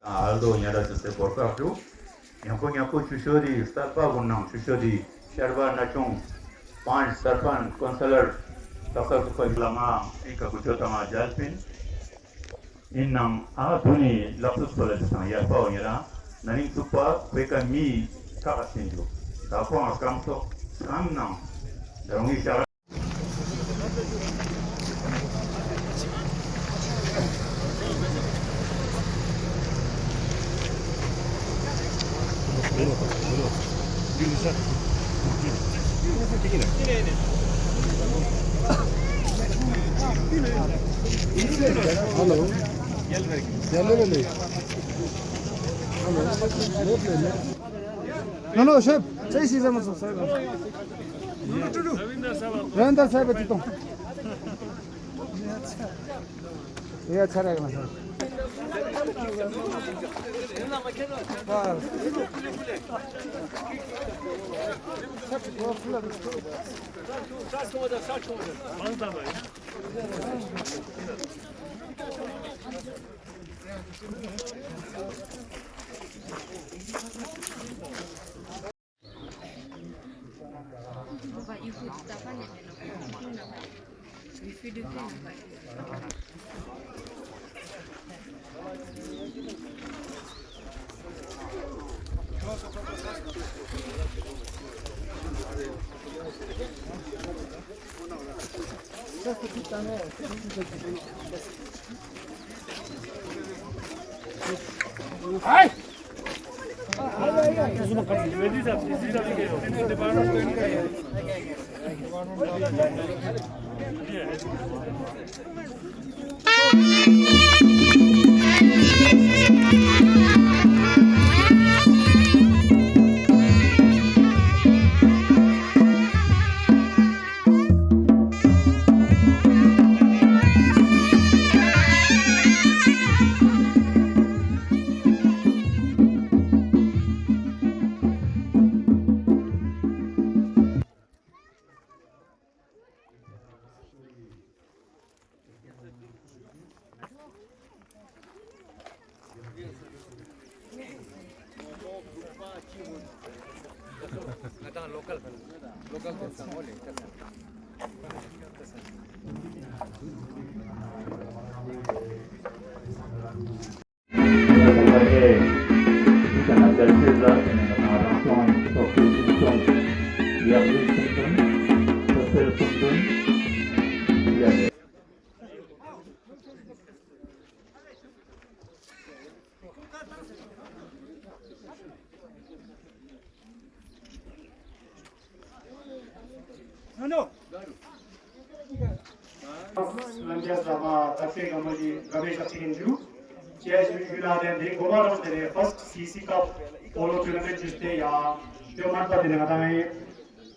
Aldo nyada se porka tu. Nyako chushodi sarpa gunam chushodi sharba nachong pan sarpan consular takar ko lama ika kuchota ma jalpin innam thuni lapsus pala sa ya pa onyara naning supa peka mi ka asinjo tapo akamto samnam darongi shara Hello. No, chef. Say si zaman sa. Ravinder sahib ito. ये अच्छा रहेगा sir Hey! No. Lanjas Rama, Tafe Gamaji, Ramesh Achikinju, Chairs Vila, then they go out of the first CC Cup polo tournament Tuesday, Yomata Dinatame,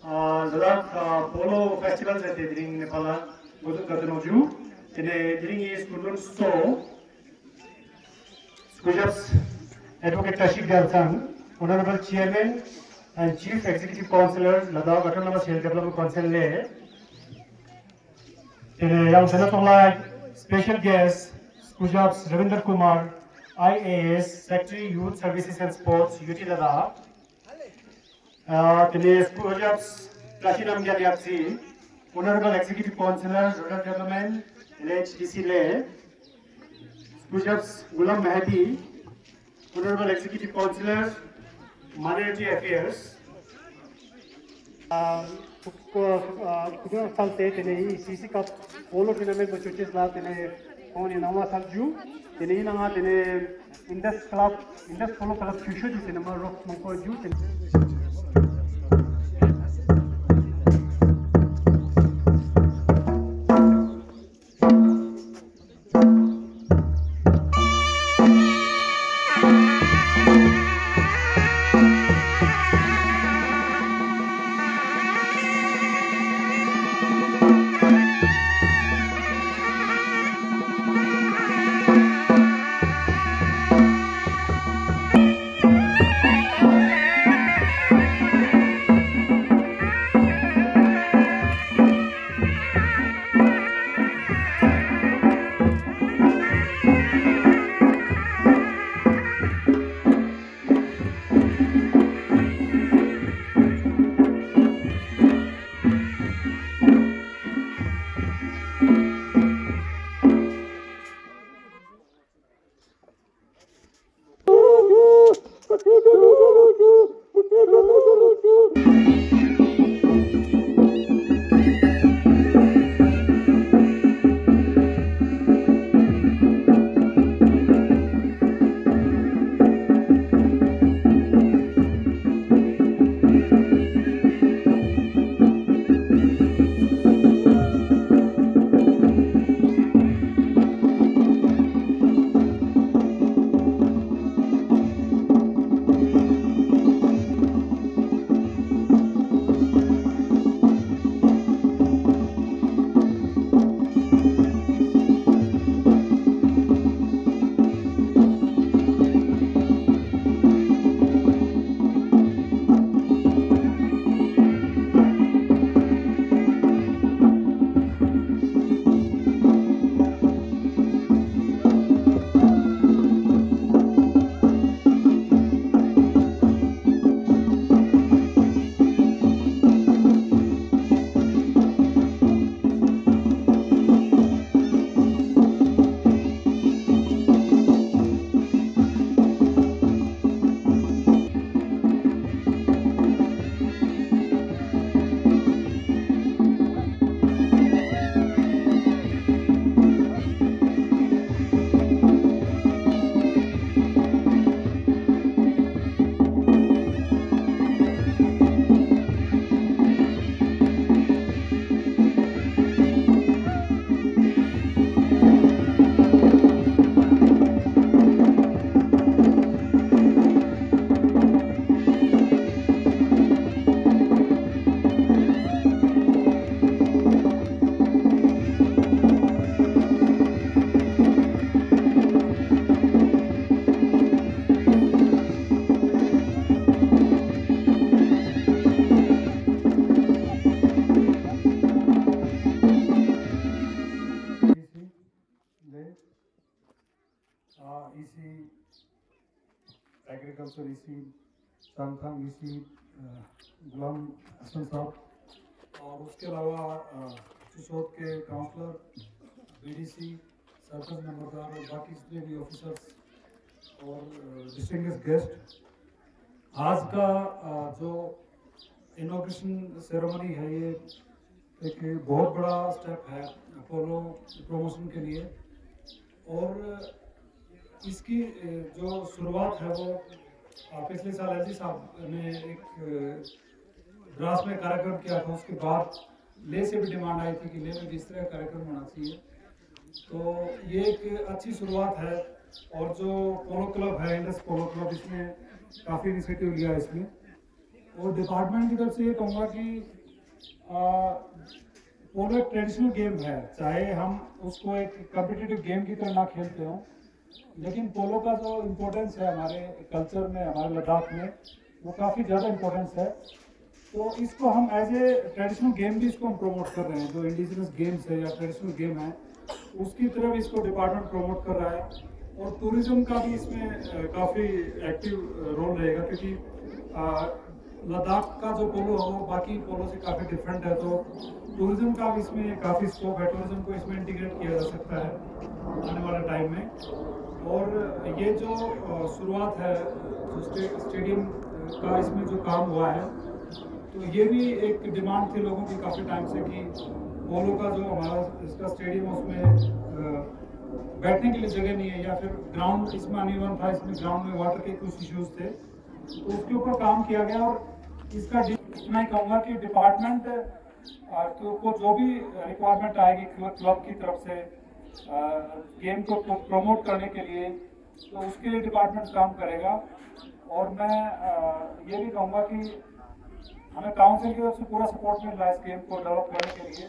Zadak polo festivals that they bring Nepal, Gudanoju, and they bring is Kudun So, Skujaps, Advocate Rashid Galsan, Honorable Chairman and Chief Executive Councillor, Ladakh Autonomous Hill Development Council, Young Senator Special Guest, Skujaps Ravinder Kumar, IAS, Secretary Youth Services and Sports, UT Ladakh. Skujaps Platinum Galaxy, Honorable Executive Councillor, Rural Development, LHDC Leh. Skujaps Gulam Mahdi, Honorable Executive Councillor, Minority Affairs. Salte tene CC Cup polo tournament में चुचिस लाते ने कौन ये नवा साल जू tene ही नंगा tene Indus polo club चुचो जू tene मर रोक मंको जू tene इसी एग्रीकल्चर इसी संथांग इसी गुलाम हसन साहब और उसके अलावा सिसोद के काउंसलर बीडीसी सर्कल नंबरदार और बाकी जितने भी ऑफिसर्स और डिस्टिंग्विश्ड गेस्ट, आज का जो इनॉग्रेशन सेरेमनी है ये एक बहुत बड़ा स्टेप है अपोलो प्रमोशन के लिए और इसकी जो शुरुआत है वो पिछले साल एलजी साहब ने एक द्रास में कार्यक्रम किया था। उसके बाद ले से भी डिमांड आई थी कि ले में इस तरह कार्यक्रम होना चाहिए, तो ये एक अच्छी शुरुआत है। और जो पोलो क्लब है इंडस पोलो क्लब, इसने काफ़ी इनिशिएटिव लिया इसमें और डिपार्टमेंट की तरफ से ये कहूँगा कि पोलो एक ट्रेडिशनल गेम है, चाहे हम उसको एक कम्पिटिटिव गेम की तरह ना खेलते हों, लेकिन पोलो का जो इम्पोर्टेंस है हमारे कल्चर में, हमारे लद्दाख में, वो काफ़ी ज़्यादा इम्पोर्टेंस है। तो इसको हम एज ए ट्रेडिशनल गेम भी इसको हम प्रमोट कर रहे हैं। जो इंडिजिनस गेम्स है या ट्रेडिशनल गेम है उसकी तरफ इसको डिपार्टमेंट प्रमोट कर रहा है और टूरिज्म का भी इसमें काफ़ी एक्टिव रोल रहेगा, क्योंकि लद्दाख का जो पोलो है वो बाकी पोलो से काफ़ी डिफरेंट है, तो टूरिज्म का भी इसमें काफ़ी स्कोप है। टूरिज्म को इसमें इंटीग्रेट किया जा सकता है आने वाले टाइम में। और ये जो शुरुआत है जो स्टेडियम का इसमें जो काम हुआ है, तो ये भी एक डिमांड थी लोगों की काफ़ी टाइम से कि पोलो का जो हमारा इसका स्टेडियम है उसमें बैठने के लिए जगह नहीं है या फिर ग्राउंड इसमें अनइवन था, इसमें ग्राउंड में वाटर के कुछ इश्यूज थे, तो उसके ऊपर काम किया गया। और इसका मैं कहूँगा कि डिपार्टमेंट को जो भी रिक्वायरमेंट आएगी क्लब की तरफ से गेम को प्रमोट करने के लिए, तो उसके लिए डिपार्टमेंट काम करेगा। और मैं ये भी कहूँगा कि हमें काउंसिल की तरफ से पूरा सपोर्ट मिल रहा है इस गेम को डेवलप करने के लिए,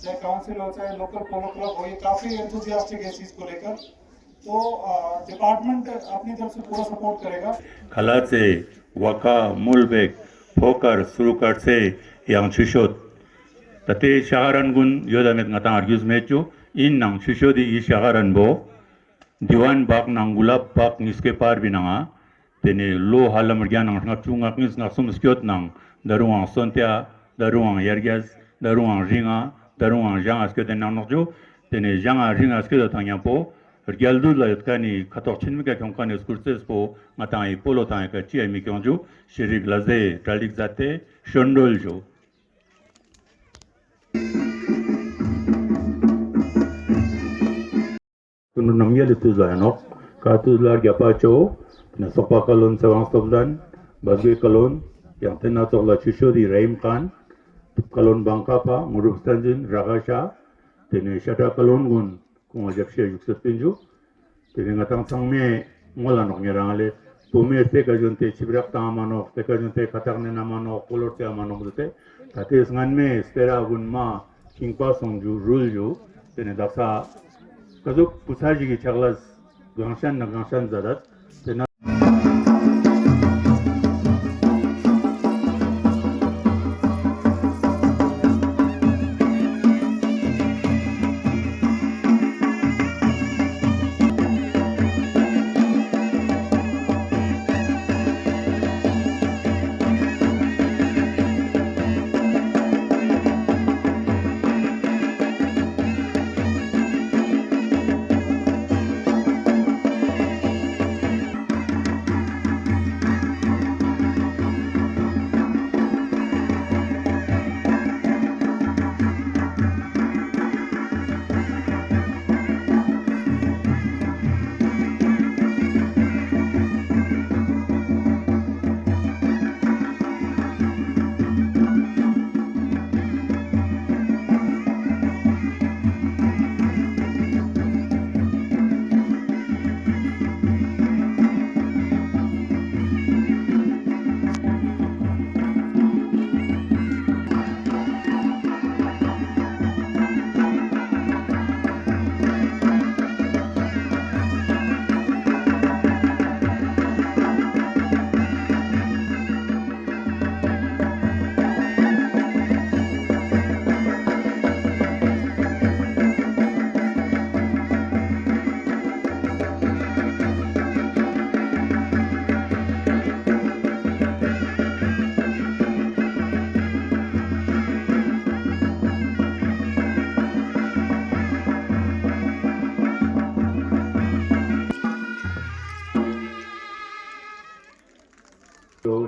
चाहे काउंसिल हो चाहे लोकल पोलो क्लब हो, ये काफ़ी एंथुसियास्टिक है इस चीज़ को लेकर। तो डिपार्टमेंट अपनी तरफ से पूरा सपोर्ट करेगा। खलाचे वाका मूलबेक फोकर सुरुकर से yang chushot tate shagaran gun yodamet ngatang argyus mechu in nang chushodi I shagaran bo diwan bak nang gulab bak niske par binanga tene lo halam ryan nang ngachunga ngis ngasum skiot nang daruang sontia daruang yergas daruang ringa daruang jang aske den nang nojo tene jang ringa aske da tangya po Rialdu la yutkani katok chinmika kyongkani skurses po ngatangi polo tangi ka chi ami kyongju shirik laze tralik zate shondol jo. Kunu namya litu zayanok ka tuzlar gyapacho na sopa kalon sawang sobdan bazge kalon yang tena tokla chushodi Rahim Khan kalon bangkapa murup stanjin ragasha tene shata kalon gun kung ajakshe yuksat pinju tene ngatang sangme ngola nok nyerangale pume te kajonte chibrak ta manok te kajonte khatakne na manok kolor te manok dute tate snganme stera gun ma kingpa songju rulju tene daksa kazuk pusaji ki chaglas gangshan na gangshan zadat tena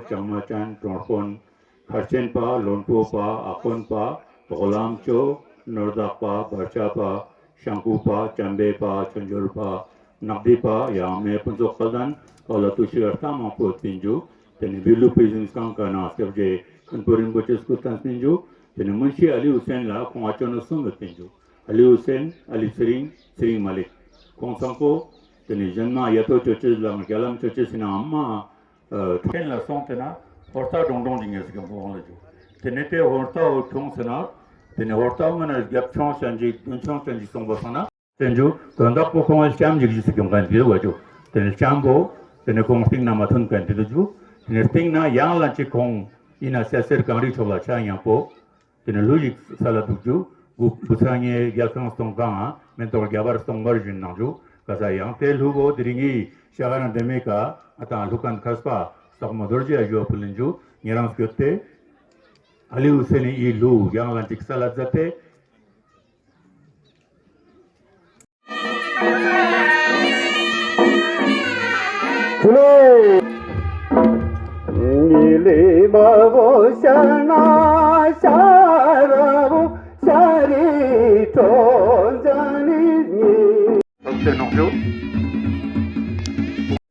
Chamachan, Tronpon, Kharchen pa, Lonpo pa, Akon pa, Golam cho, Nordak pa, Barcha pa, Shanku pa, Chambe pa, Chanjur pa, Nakdi pa, Yame Punzok Kaldan, Kalatu Shirta Mapo Pinju, then Bilu Prisons Kankana, Serge, Kanpurin Butches Kutan Pinju, then Munshi Ali Hussein La, Kongachon Sum Pinju, Ali Hussein, Ali Sering, Sering Malik, Kongsanko, then Janma Yato churches, Galam churches in Amma. Ken la sontena horta dongdong jinges ke mo leju tenete horta o tongsena tene horta ngana gap chong sanji tunchong sanji songbasana tenju tonda ko kong cham jigi se kyong kan biwa jo tene chambo tene kong ting na mathun kan tidu tene ting na yang la chi kong ina seser kamri chola cha yang po tene logic sala duju gu busanye gyakang songga mentor gyabar songbar jin na jo kasa yang tel hugo dringi shagana demeka ata lukan khaspa sakmadorji ajo pulinju nirang skyote Ali Hussein i lu yang lantik salat zate Nile babo shana sharabu shari tonjani ni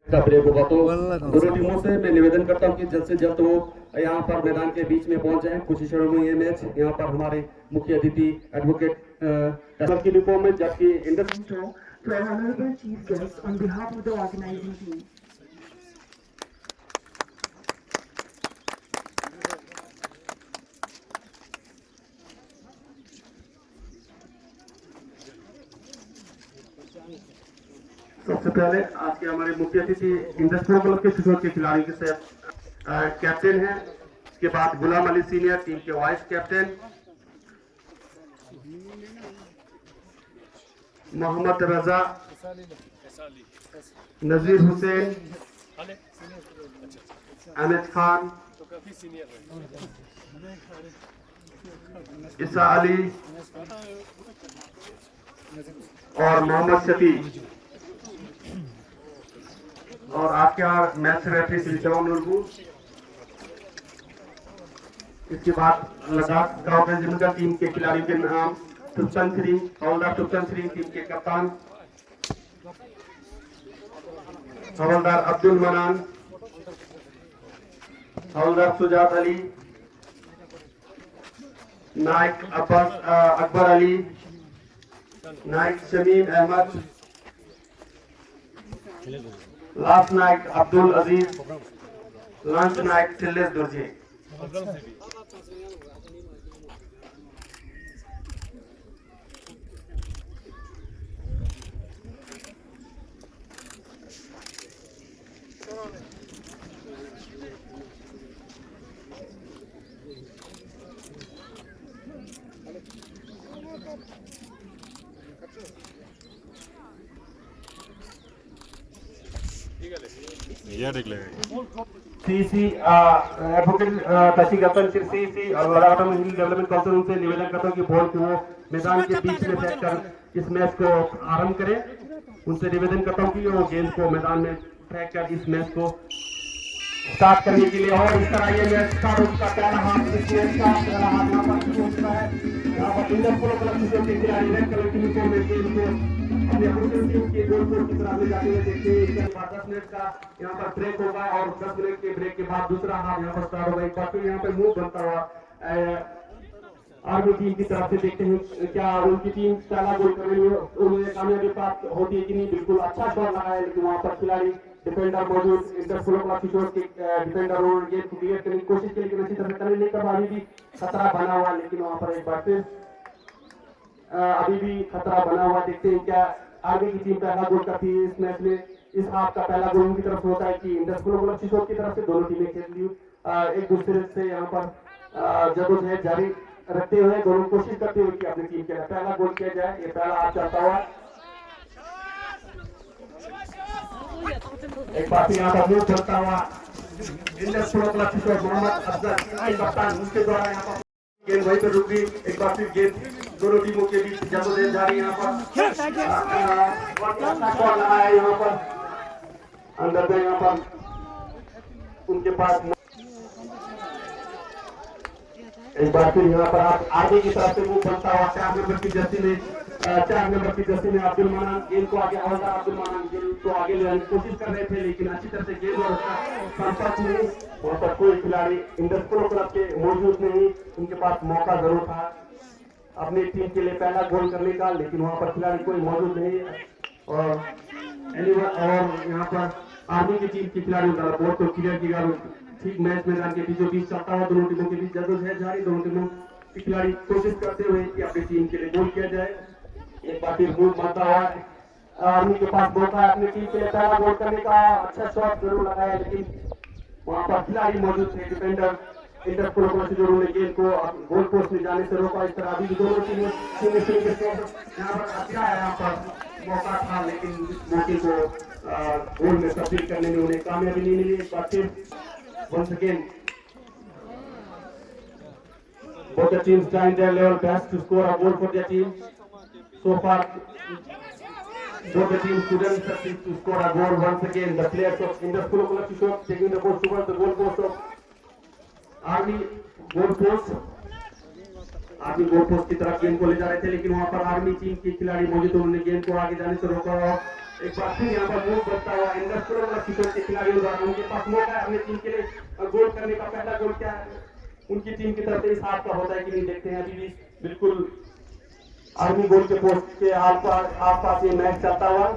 दोनों टीमों से मैं निवेदन करता हूं कि जल्द से जल्द वो यहाँ पर मैदान के बीच में पहुंच जाएं। कुछ क्षणों में ये मैच यहाँ पर हमारे मुख्य अतिथि एडवोकेट की रिपोर्ट में जबकि To our honorable chief guest on behalf of the organizing team. सबसे पहले आज के हमारे मुख्य अतिथि इंडस्ट्रियल क्लब के शिशोर के खिलाड़ी के साथ कैप्टन हैं। इसके बाद गुलाम अली सीनियर टीम के वाइस कैप्टन, मोहम्मद रजा, नजीर हुसैन, अहमद खान, ईसा अली और मोहम्मद शफी। और आपके मैच रेफरी श्री चौन उर्दू। इसके बाद लद्दाख स्काउट रेजिमेंटल टीम के खिलाड़ियों के नाम सुपचंद श्री, हवलदार सुपचंद श्री टीम के कप्तान, हवलदार अब्दुल मनान, हवलदार सुजात अली, नायक अकबर अली, नायक शमीम अहमद, लास्ट नायक अब्दुल अजीज, लांच नायक चिल्लेस दुर्जे। सीसी एडवोकेट तशी गतन सीसी और लड़ाटा में हिंदी डेवलपमेंट काउंसिल उनसे निवेदन करता हूं कि बॉल को वो मैदान के बीच में फेंक कर इस मैच को आरंभ करें। उनसे निवेदन करता हूं कि वो गेंद को मैदान में फेंक कर इस मैच को स्टार्ट करने के लिए, और इस तरह ये मैच स्टार्ट उसका पहला हाथ इस मैच का पहला हाथ यहाँ पर पहुंचता है। यहाँ पर इंडस पोलो क्लब के खिलाड़ी रेड कलर की यूनिफॉर्म में गेंद को अपने अपोजिशन टीम के गोल पोस्ट की तरफ ले जाते हुए देखते हैं। इसके बाद 10 मिनट का यहाँ पर ब्रेक होगा और 10 मिनट के ब्रेक के बाद दूसरा हाफ यहाँ पर स्टार्ट होगा। एक बार फिर यहाँ पर मूव बनता हुआ आर्मी टीम की तरफ से देखते हैं क्या उनकी टीम पहला गोल करने में उन्हें कामयाबी प्राप्त होती है कि नहीं। बिल्कुल अच्छा शॉट लगा है, लेकिन वहाँ पर खिलाड़ी डिफेंडर मौजूद इंटर पोलो क्लब किशोर के डिफेंडर और गेंद को क्लियर करने की कोशिश की, लेकिन अच्छी तरह करने लेकर अभी भी खतरा बना हुआ। लेकिन वहाँ पर एक बार फिर अभी भी खतरा बना हुआ। देखते हैं क्या आगे की टीम पहला गोल करती है इस मैच में। इस हाफ का पहला गोल उनकी तरफ से होता है कि इंडस पोलो क्लब किशोर की तरफ से। दोनों टीमें खेल ली एक दूसरे से यहाँ पर जदोजहद जारी रखते हुए, दोनों कोशिश करते हुए कि अपनी टीम के लिए पहला गोल किया जाए। ये पहला हाफ चलता हुआ एक बार यहाँ पर मूव चलता हुआ इंडस पोलो क्लब किशोर मोहम्मद अफजल कप्तान, उसके द्वारा यहाँ पर गेंद वहीं पर रुक गई। एक बार फिर गेंद दोनों टीमों के बीच जदोजहद जारी। यहाँ पर यहाँ पर अंदर में यहाँ पर उनके पास एक बार फिर यहाँ पर आप आगे की तरफ से मुंह बनता हुआ 4 नंबर की जर्सी में अब्दुल मनान गेंद को आगे, हवलदार अब्दुल मनान गेंद को आगे ले जाने की कोशिश कर रहे थे, लेकिन अच्छी तरह से गेंद और उसका संपर्क नहीं। वहाँ पर कोई खिलाड़ी इंडस पोलो क्लब के मौजूद नहीं। उनके पास मौका जरूर था अपनी टीम के लिए पहला गोल करने का, लेकिन वहाँ पर खिलाड़ी कोई मौजूद नहीं। और यहाँ पर आर्मी की टीम के खिलाड़ियों द्वारा बॉल को क्लियर किया। ठीक मैच मैदान के बीचों बीच चलता हुआ दोनों टीमों के बीच जदोजहद जारी। दोनों टीमों के खिलाड़ी कोशिश करते हुए कि अपनी टीम के लिए गोल किया जाए। एक बार फिर गोल बनता हुआ आर्मी के पास मौका है अपनी टीम के लिए पहला गोल करने का। अच्छा शॉट जरूर लगाया, लेकिन वहाँ पर खिलाड़ी मौजूद थे डिफेंडर इंडस पोलो क्लब किशोर ने गेंद को गोल पोस्ट में जाने से रोका। इस तरह अभी भी दोनों टीमें यहाँ पर अच्छा है, यहाँ पर मौका था, लेकिन इस मौके को गोल में तब्दील करने में उन्हें कामयाबी नहीं मिली। एक बार फिर once again both the teams trying their level best to score a goal for their team. So far both the teams couldn't succeed to score a goal. Once again the players of Indus Polo Club Kishore taking the ball towards the goal post of Army goal post. Army goal post की तरफ गेंद को ले जा रहे थे, लेकिन वहां पर आर्मी टीम के खिलाड़ी मौजूद थे, उन्होंने गेंद को आगे जाने से रोका। एक बार फिर यहाँ पर मूव करता हुआ इंडस पोलो क्लब किशोर के खिलाड़ियों द्वारा उनके पास मौका है अपनी टीम के लिए गोल करने का। पहला गोल क्या है उनकी टीम की तरफ से इस हाथ का होता है कि नहीं, देखते हैं। अभी भी बिल्कुल आर्मी गोल के पोस्ट के आसपास ये मैच चलता हुआ,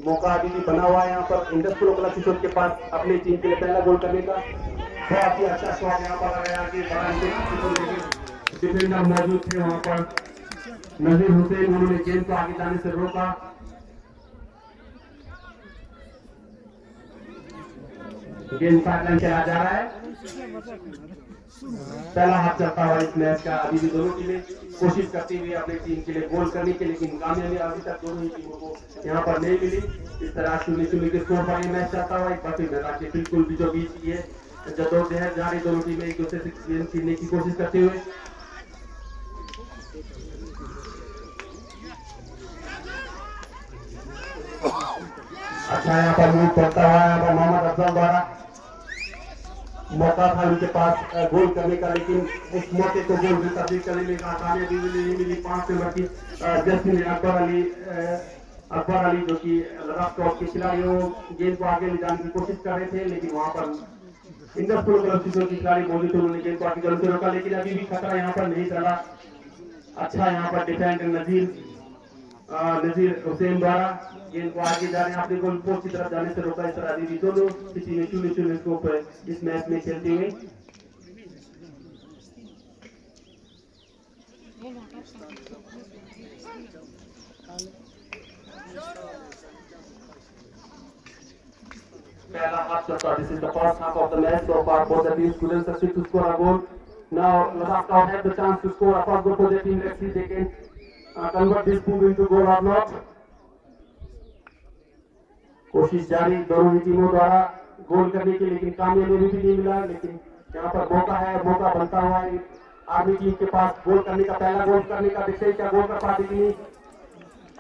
मौका अभी भी बना हुआ है यहाँ पर इंडस पोलो क्लब किशोर के पास अपनी टीम के लिए पहला गोल करने का। बहुत ही अच्छा शॉट यहाँ पर लगाया कि डिफेंडर मौजूद थे वहाँ पर नजीर हुसैन, उन्होंने गेंद को आगे जाने से रोका। गेंद साइडलाइन चला जा रहा है। पहला हाथ चलता हुआ इस मैच का। अभी भी दोनों टीमें कोशिश करती हुई अपनी टीम के लिए गोल करने की, लेकिन कामयाबी अभी तक दोनों ही टीमों को यहाँ पर नहीं मिली। इस तरह 0-0 के स्कोर पर ये मैच चलता हुआ। एक बार फिर मैदान के बिल्कुल बीचों बीच ये जदोजहद जारी, दोनों टीमें एक दूसरे से गेंद छीनने की कोशिश करते हुए। अच्छा यहाँ पर मूव करता हुआ यहाँ पर मोहम्मद अफजल द्वारा मौका था उनके पास गोल करने का, लेकिन उस मौके को गोल में तब्दील करने में कामयाबी नहीं मिली। 5 नंबर की जस्टिन अकबर अली जो कि लद्दाख टॉप के खिलाड़ी गेंद को आगे ले जाने की कोशिश कर रहे थे, लेकिन वहां पर इंडस प्रो क्लब के खिलाड़ी मौजूद थे, उन्होंने गेंद को आगे जल्द से रोका, लेकिन अभी भी खतरा यहाँ पर नहीं चला। अच्छा यहाँ पर डिफेंड नजीर हुसैन द्वारा गेंद को आगे जाने अपने गोल पोस्ट की तरफ जाने से रोका। इस तरह अभी भी दोनों किसी ने 0-0 के ऊपर इस मैच में खेलते हुए। पहला हाफ चलता है। This is the first half of the match. So far, both the teams couldn't succeed to score a goal. Now, Ladakh Town had the chance to score a first goal for their team. Let's see if they can convert this move into goal or not. कोशिश जारी दोनों ही टीमों द्वारा गोल करने की, लेकिन कामयाबी भी नहीं मिला। लेकिन यहाँ पर मौका है, मौका बनता हुआ है आर्मी टीम के पास गोल करने का, पहला गोल करने का। देखते हैं क्या गोल कर पाते कि नहीं।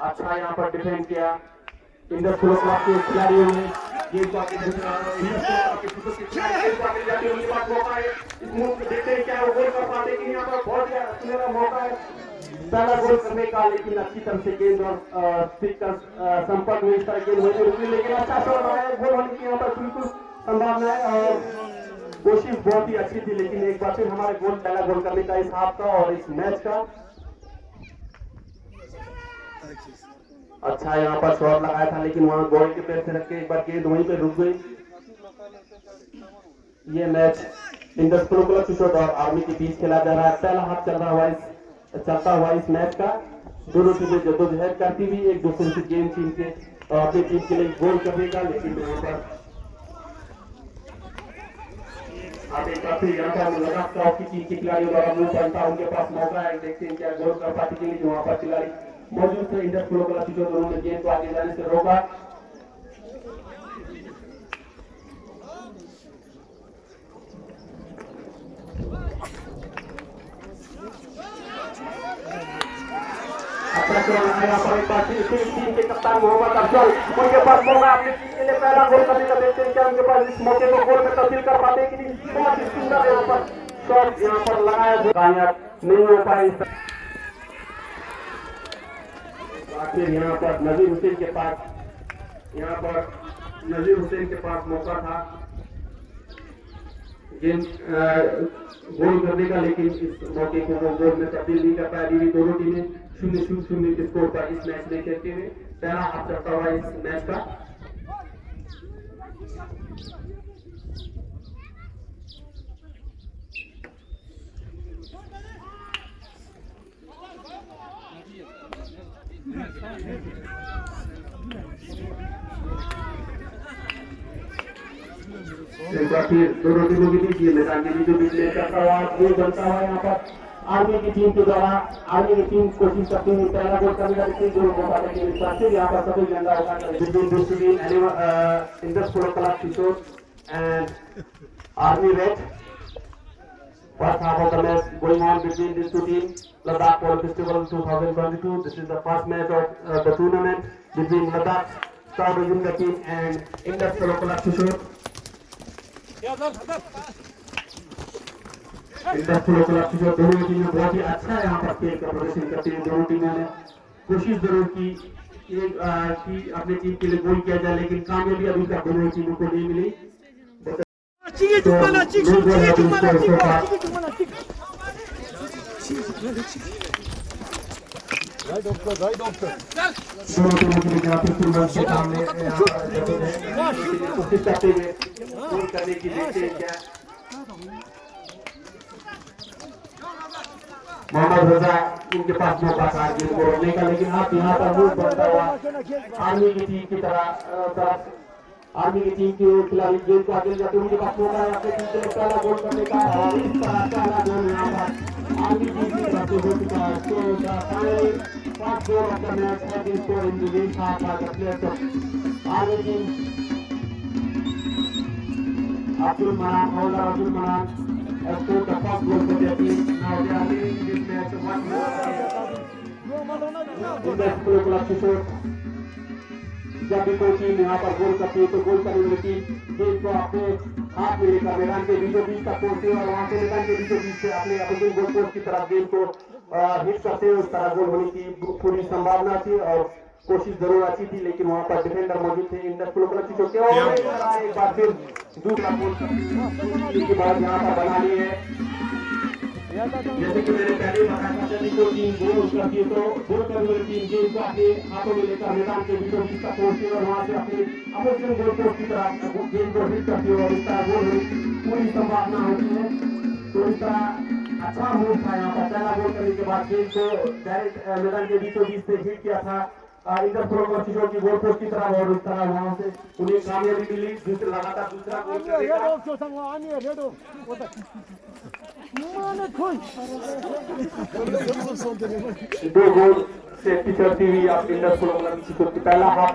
अच्छा यहाँ पर डिफेंड किया इंडस प्रो क्लब के खिलाड़ियों ने। गेंद को आगे देखते हैं क्या वो गोल कर पाते कि नहीं। यहाँ पर बहुत सुनहरा मौका है पहला गोल करने का, लेकिन अच्छी तरह से गेंद और स्टिक का संपर्क में इस तरह गेंद वहीं रुकी, लेकिन अच्छा शॉट रहा है। गोल होने की यहाँ पर बिल्कुल संभावना है और कोशिश बहुत ही अच्छी थी, लेकिन एक बार फिर हमारे गोल पहला गोल करने का इस हाफ का और इस मैच का। अच्छा यहाँ पर शॉट लगाया था, लेकिन वहां गोल के पैर से रख के एक बार गेंद वहीं पे रुक गई। ये match Indus Polo Club seashore और आर्मी के बीच खेला जा रहा है। पहला हाफ चलता हुआ इस मैच का। दोनों टीमें जद्दोजहद करती हुई एक दूसरे से गेम टीम के अपनी टीम के लिए गोल करने का, लेकिन यहाँ पर लद्दाख टॉप की टीम के खिलाड़ियों द्वारा मुंह बनता उनके पास मौका है। देखते हैं क्या गोल कर पाते कि नहीं। जो वहां पर खिलाड़ी मौजूद थे इंडस प्रो क्लब शिशोर, उन्होंने गेम को आगे जाने से रोका। टीम के कप्तान मोहम्मद अफजल, उनके पास मौका अपनी टीम के लिए पहला गोल करने का। देखते हैं क्या उनके पास इस मौके को गोल में तब्दील कर पाते कि नहीं। बहुत ही सुंदर यहाँ पर शॉट यहाँ पर लगाया, कामयाब नहीं हो पाए। आखिर यहाँ पर नजीर हुसैन के पास मौका था गेम गोल करने का, लेकिन इस मौके को वो गोल में तब्दील नहीं कर पाया। दोनों टीमें 0-0 के स्कोर पर इस मैच में खेलते हुए पहला हाफ चलता हुआ इस मैच का। एक बार फिर दोनों टीमों के बीच मैदान के बीचों बीच करता हुआ गोल बनता हुआ यहाँ पर आर्मी की टीम के द्वारा। आर्मी की टीम कोशिश करती है पहला गोल करने का, लेकिन गोल हो पाता है। फिर यहाँ पर सभी झंडा होगा Indus Polo Club Shishore and army red. First half of the match going on between these two teams. Ladakh Polo Festival 2022. This is the first match of the tournament between Ladakh Star Region team and Indus Polo Club Shishore. Indus Polo Club Shishore दोनों टीमें बहुत ही अच्छा यहाँ पर खेल का प्रदर्शन करती हैं। दोनों टीमों ने कोशिश जरूर की कि अपनी टीम के लिए गोल किया जाए, लेकिन कामयाबी अभी तक दोनों टीमों को नहीं मिली। दोनों टीमों के लिए सामने कोशिश करते हुए गोल करने की देखते हैं क्या मोहम्मद रजा इनके पास मौका था गेंद को रोकने का, लेकिन आप यहाँ पर मूव बनता हुआ आर्मी की टीम की तरफ आर्मी की टीम के खिलाड़ी गेंद को आगे जाते उनके पास मौका है अपने टीम के लिए पहला गोल करने का, और इस तरह पहला गोल यहाँ पर आर्मी टीम की तरफ से हो चुका है। तो finally first goal of the match has been scored in the first half by the players of army team. Abdul Manan has scored the first goal for their team. Now they are leading this match 1-0. Indus Pro Club Shishore जब भी कोई team यहाँ पर गोल करती है तो गोल करने वाली टीम गेंद को अपने हाथ में लेकर मैदान के बीचों बीच तक पहुंचती है और वहां से मैदान के बीचों बीच से अपने अपोजिंग गोल पोस्ट की तरफ गेंद को हिट करते हैं। उस तरह गोल होने की पूरी संभावना थी और कोशिश जरूर अच्छी थी, लेकिन वहां पर डिफेंडर मौजूद थे इंडस कोलोब्रेटिव चौके और एक बार फिर दूसरा गोल के बाद यहाँ पर बना लिए है। जैसे कि मैंने पहले बताया था, यदि कोई टीम गोल करती है तो गोल करने वाली टीम गेंद को अपने हाथों में लेकर मैदान के बीचों बीच तक पहुंचती है और वहां से अपने अपोजिंग गोल पोस्ट की तरफ गेंद को हिट करती है और इस तरह गोल होने की पूरी संभावना होती है। तो इस तरह अच्छा मूव था यहाँ पर, पहला गोल करने के बाद गेंद को डायरेक्ट मैदान के बीचों बीच से हिट किया था इंडस कोलोब्रेटिव की गोल पोस्ट की तरफ और इस तरह वहां से उन्हें कामयाबी मिली। दूसरा लगातार दूसरा गोल करेगा। दो गोल से पिछड़ती हुई आप इंडस कोलोब्रेटिव की पहला हाफ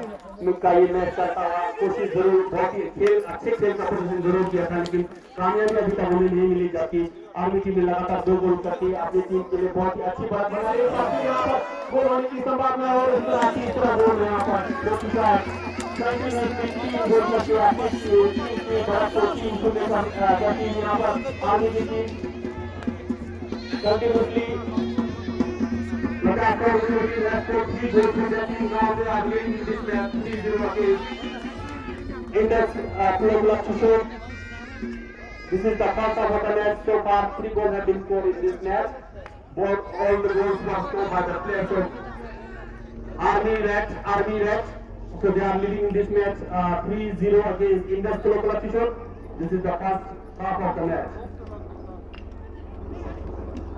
का ये मैच करता हुआ कोशिश जरूर, बहुत ही खेल अच्छे खेल का प्रदर्शन जरूर किया था, लेकिन कामयाबी अभी तक उन्हें नहीं मिली, जबकि आर्मी टीम ने लगातार 2 गोल करके अपनी टीम के लिए बहुत ही अच्छी बात बना रही है। यहाँ पर गोल होने की संभावना और इस तरह तीसरा गोल यहाँ पर जो कि यहाँ पर आर्मी की team continuously This is the first of the match. So far, 3 goals have been scored in this match. All the goals were scored by the players of Army Reds. So they are leading in this match 3-0 against Indus Koolobratishoor. This is the first half of the match.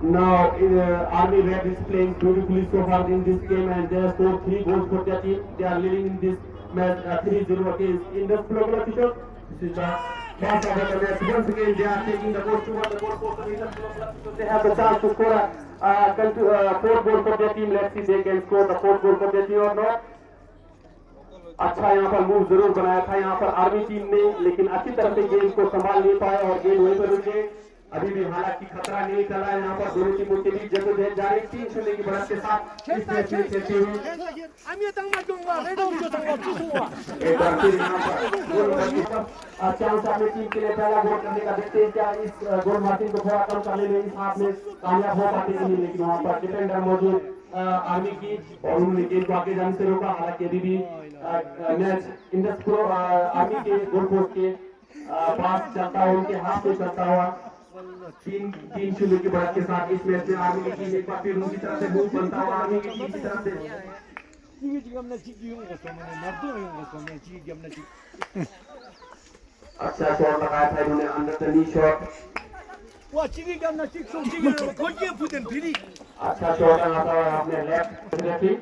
Now, Army Red is playing beautifully so far in this game and they have scored 3 goals for their team. They are leading in this match 3-0 against Indus Koolobratishoor. This is the first of the match. Once again, they are taking the ball towards the goal post of Indus Koolobratishoor. They have the chance to score a 4th goal for their team. Let's see they can score the 4th goal for their team or not. अच्छा यहाँ पर move जरूर बनाया था यहाँ पर army team ने, लेकिन अच्छी तरह से गेंद को संभाल नहीं पाए और गेंद वहीं पर रुक गए। अभी भी हालांकि खतरा नहीं चला है यहाँ पर दोनों टीमों के बीच जद्दोजहद जारी 3-0 की बढ़त के साथ इस मैच में खेलते हुए एक बार फिर यहाँ पर गोल करने का चांस अपनी टीम के लिए पहला गोल करने का देखते हैं क्या इस गोल मार्जिन को थोड़ा कम करने में इस हाथ में कामयाब हो पाते नहीं, लेकिन वहाँ पर डिफेंडर मौजूद आर्मी की और उन्होंने गेंद को आगे जाने से रोका। हालांकि अभी भी मैच इंडस आर्मी के गोल पोस्ट के पास चलता हुआ उनके हाथ से चलता हुआ 3-0 की बढ़त के साथ इस मैच में आर्मी की टीम एक बार फिर उनकी तरफ से मूव बनता हुआ आर्मी की टीम की तरफ से अच्छा शॉट लगाया था इन्होंने अंडर द नी शॉट। अच्छा शॉट लगाता हुआ आपने लेफ्ट रखी।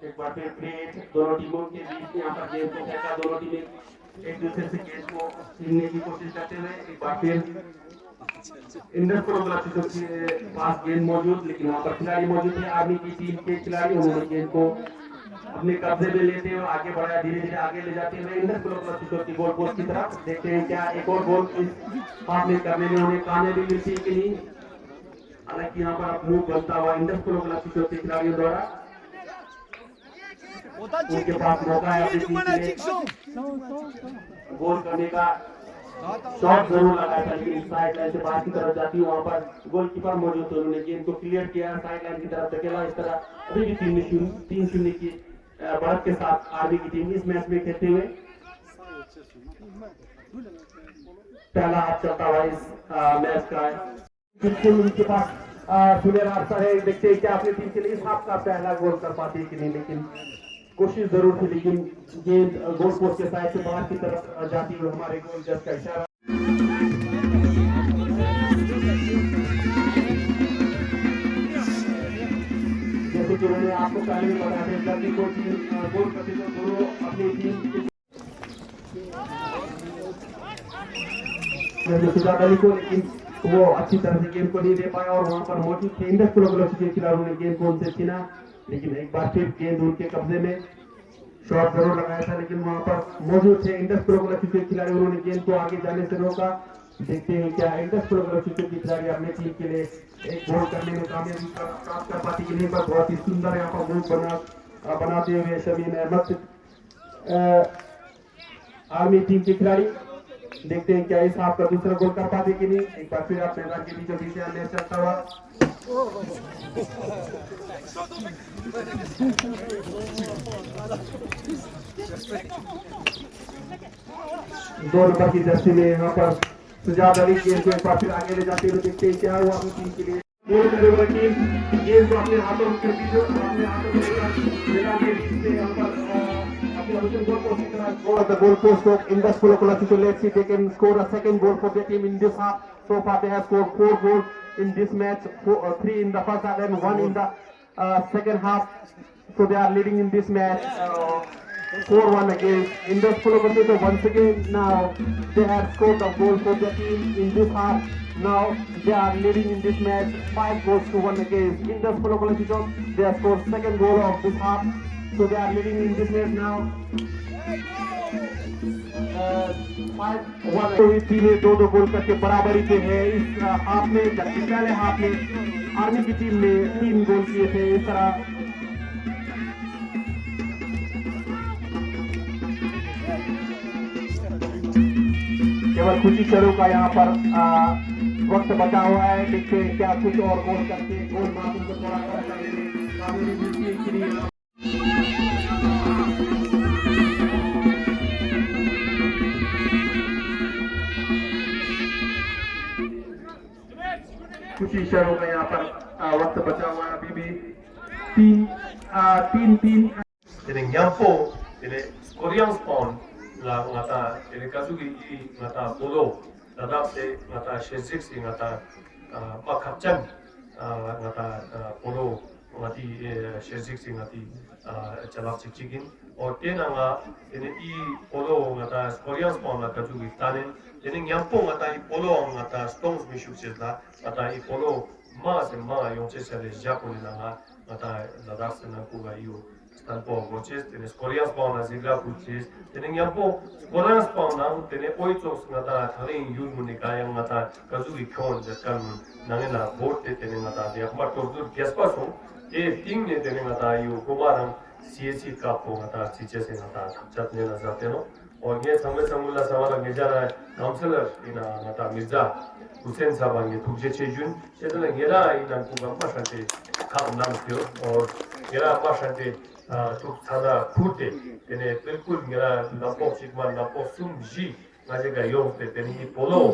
एक बार फिर फ्री दोनों टीमों के बीच यहाँ पर गेंद को फेंका, दोनों टीमें एक दूसरे से गेंद को छीनने की कोशिश करते हुए एक बार फिर इंडस कोलोब्रेटिव के पास गेंद मौजूद, लेकिन वहाँ पर खिलाड़ी मौजूद है आर्मी की टीम के खिलाड़ी, उन्होंने गेंद को अपने कब्जे में लेते हुए आगे बढ़ाया, धीरे धीरे आगे ले जाते हुए इंडस कोलोब्रेटिव की गोल पोस्ट की तरफ। देखते हैं क्या एक और गोल इस हाफ में करने में उन्हें कामयाबी मिलती है कि नहीं। हालांकि यहाँ पर मूव बनता हुआ इंडस कोलोब्रेटिव के खिलाड़ियों द्वारा, उनके पास मौका है अपनी टीम के लिए गोल करने का। शॉट जरूर लगाया था लेकिन साइड लाइन से बाहर की तरफ जाती है, वहां पर गोलकीपर मौजूद थे, उन्होंने गेंद को क्लियर किया, साइड लाइन की तरफ धकेला। इस तरह अभी भी 3-0 की बढ़त के साथ आर्मी की टीम इस मैच में खेलते हुए पहला हाफ चलता हुआ इस मैच का बिल्कुल उनके पास सुनहरा रास्ता है। देखते हैं क्या अपनी टीम के लिए इस हाफ का पहला गोल कर पाती है कि नहीं, लेकिन कोशिश जरूर थी, लेकिन गेंद गोल पोस्ट के साइड से बाहर की तरफ जाती हुई हमारे गोल जज का इशारा। जैसे कि मैंने आपको पहले भी बताया था, जब भी कोई टीम गोल करती है तो दोनों अपनी टीम सुजात अली को, लेकिन वो अच्छी तरह से गेंद को नहीं दे पाया और वहां पर मौजूद थे इंडस कोलोब्रेटिव के खिलाड़ियों ने गेंद को उनसे छीना, लेकिन एक बार फिर गेंद उनके कब्जे में। शॉट जरूर लगाया था लेकिन वहां पर मौजूद थे इंडस कोलोब्रेटिव के खिलाड़ी, उन्होंने गेंद को आगे जाने से रोका। देखते हैं क्या इंडस कोलोब्रेटिव के खिलाड़ी अपने टीम के लिए एक गोल करने में कामयाबी प्राप्त कर पाती कि नहीं, पर बहुत ही सुंदर यहाँ पर मूव बनाते हुए शमीम अहमद आर्मी टीम के खिलाड़ी। देखते हैं क्या इस हाफ का दूसरा गोल कर पाते कि नहीं। एक बार फिर आप मैदान के बीचों बीच मैच चलता हुआ दो नंबर की जर्सी में यहाँ पर सुजाद अली गेंद को एक बार फिर आगे ले जाते हुए देखते हैं क्या हुआ अपनी टीम के लिए। गोल करने वाला टीम गेंद को अपने हाथों में मैदान के बीच से यहाँ पर the goal post of Indus Polo. So let's see they can score a second goal for the team in this half. So far they have scored 4 goals in this match, 3 in the first half and 1 in the second half. So they are leading in this match 4-1 against Indus Polo. So once again now they have scored a goal for the team in this half. Now they are leading in this match 5 goals to 1 against Indus Polo. They have scored second goal of this half. So they are leading in this match now 5-1। टीमें 2-2 गोल करके बराबरी पे है इस half में, जबकि पहले half में आर्मी की टीम ने 3 गोल किए थे। इस तरह केवल खुशी चलो का यहाँ पर वक्त बचा हुआ है। देखते हैं क्या कुछ और गोल करके गोल मार्जिन को थोड़ा कुछ इशारों का यहाँ पर वक्त बचा हुआ है अभी भी 3-3। Jadi nyampo, jadi Korean spawn la ngata, jadi kazuki I ngata polo, dadak se ngata shesik se ngata makapchan ngata polo ngati shesik se ngati jalap chikin, और तेना nga jadi I polo ngata Korean spawn la kazuki tanen, jadi nyampo ngata I polo ngata stones mishuk chesla, ngata I polo ma se ma yung chesale Japon nga ngata dadak se na kuga iyo. Tanto coches, tienes Korean spawn as igla coches, tienen yampo Korean spawn nang tiene oitos ngata tharing use munika yang ngata kazuki khon jakan nangena boat te tiene ngata dia mar tordur gespaso e ting ne tiene ngata yu kumarang CSC का पोंगता चीज़ें से नता जब ने नजाते no और ये समय समूला सवाल गेजारा काउंसलर इना नता मिर्जा हुसैन साहब आगे तुझे चेजुन चेतन गेरा इना कुबा पाशंते काम नाम थियो और गेरा पाशंते तो सादा फूटे तेने बिल्कुल गेरा नपो सिग्मा नपो सुम जी नाजे का योग ते तेने ये पोलो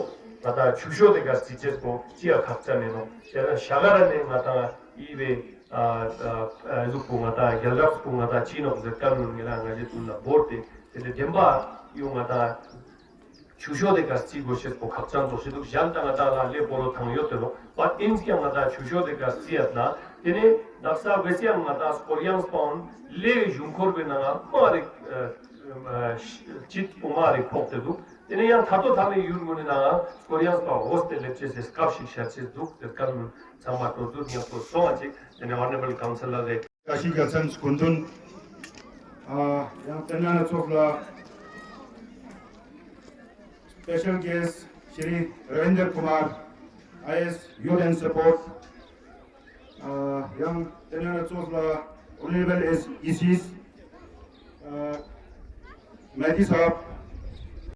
नता चुशो दे का चीज़ें को चिया खपचाने नो चेतन शागारा ने नता इवे zupu ngata gelap pu ngata chino zekan ngila ngaje tunna borte tele demba yu ngata chusho de kasi goshes po khapchan do siduk janta ngata la le polo thang yotelo but ins kya ngata chusho de kasi atna tene daksa vesia ngata Korean spawn le junkor bena mare chit umare khopte du tene yang thato thame yun munina Korean spawn hostel lectures skapshik shatses duk zekan Samato dunia po soaci and honorable councillor de Kashiga Sans Kundun yang tenana chokla special guest Shri Ravindra Kumar IS Youth and Support yang tenana chokla honorable ECs Mehdi Sahab